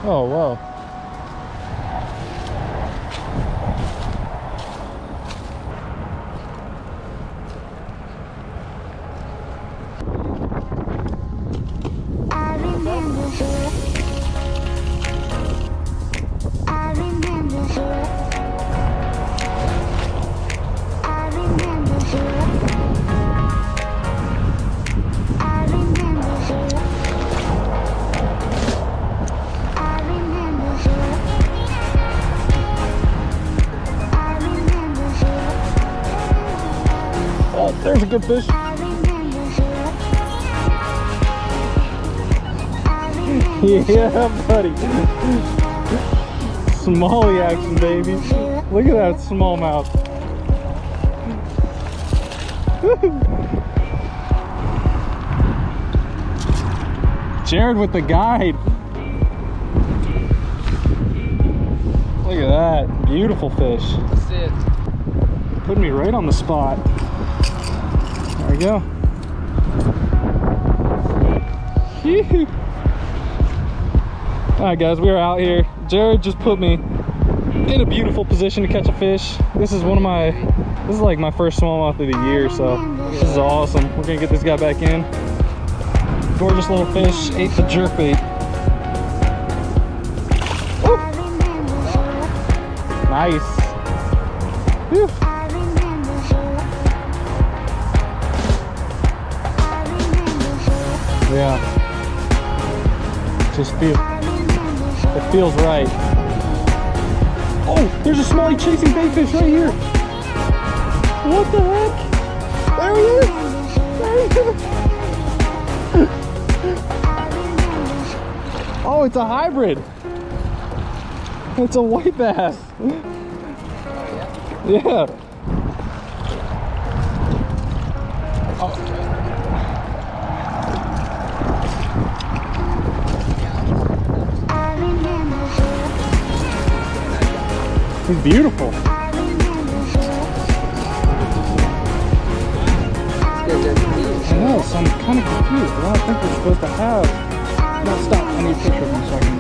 Oh, whoa. There's a good fish. Yeah, buddy. Smallie action, baby. Look at that smallmouth. Jared with the guide. Look at that. Beautiful fish. That's it. Putting me right on the spot. There we go. Alright guys, we are out here. Jared just put me in a beautiful position to catch a fish. This is like my first smallmouth of the year, so this is awesome. We're gonna get this guy back in. Gorgeous little fish, ate the jerkbait. Woo. Nice. Whew. Yeah, just it feels right. Oh, there's a smallie chasing bait fish right here. What the heck? There he is. There he is. Oh, it's a hybrid. It's a white bass. Yeah. Oh. He's beautiful. I know, so I'm kind of confused. I don't think we're supposed to have. No, stop. I need a picture of him so I can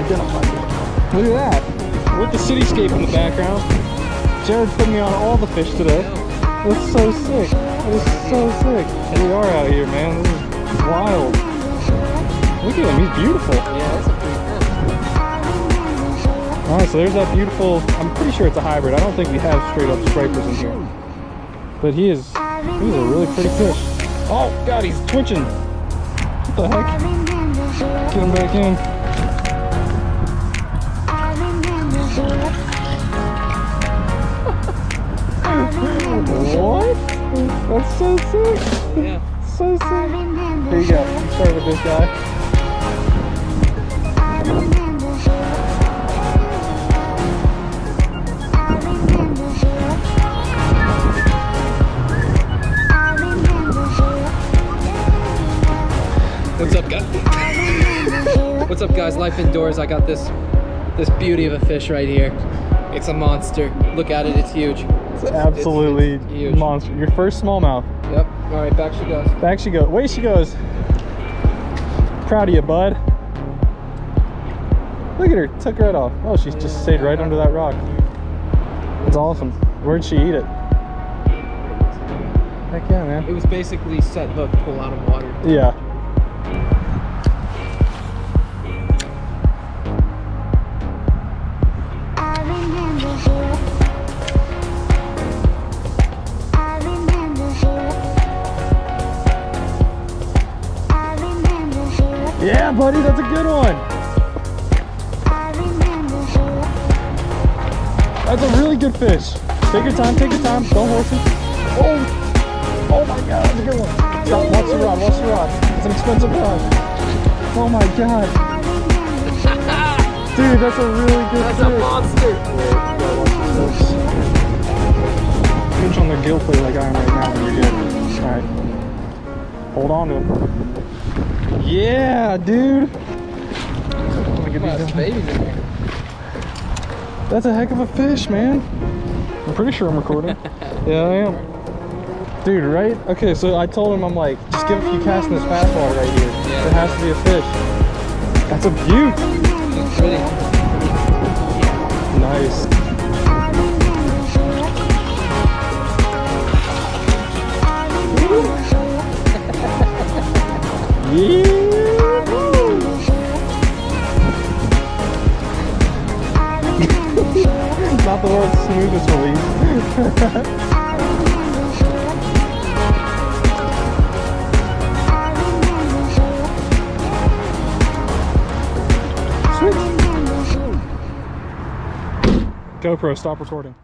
identify him. Look at that. With the cityscape in the background. Jared's putting me on all the fish today. That's so sick. That is so sick. We are out here, man. This is wild. Look at him. He's beautiful. Yeah, that's a pretty fish. Alright, so there's that beautiful, I'm pretty sure it's a hybrid. I don't think we have straight up stripers in here. But he's a really pretty fish. Oh god, he's twitching. What the heck? Get him back in. What? That's so sick. Yeah. So sick. Here you go. Start with this guy. What's up, guys? What's up, guys? Life indoors. I got this beauty of a fish right here. It's a monster. Look at it. It's huge. It's absolutely it's huge. Monster. Your first smallmouth. Yep. All right, back she goes. Back she goes. Away she goes. Proud of you, bud. Look at her. Took right off. Oh, she just stayed right under that rock. That's awesome. Where'd she eat it? Heck yeah, man. It was basically set hook, pull out of water. Yeah. Yeah, buddy, that's a good one. That's a really good fish. Take your time, don't horse it. Oh my god, that's a good one. Stop, watch the rod, It's an expensive rod. Oh my god. Dude, that's a really good fish. That's a monster. Pinch on their gill plate like I am right now and you're good. Alright. Hold on to him. Yeah, dude. Babies in here. That's a heck of a fish, man. I'm pretty sure I'm recording. Yeah, I am. Dude, right? Okay, so I told him, I'm like, just give a few casts in this fast water right here. Yeah. It has to be a fish. That's a beaut. Looks pretty. Nice. Not the world's smoothest release. Sweet. GoPro, stop recording.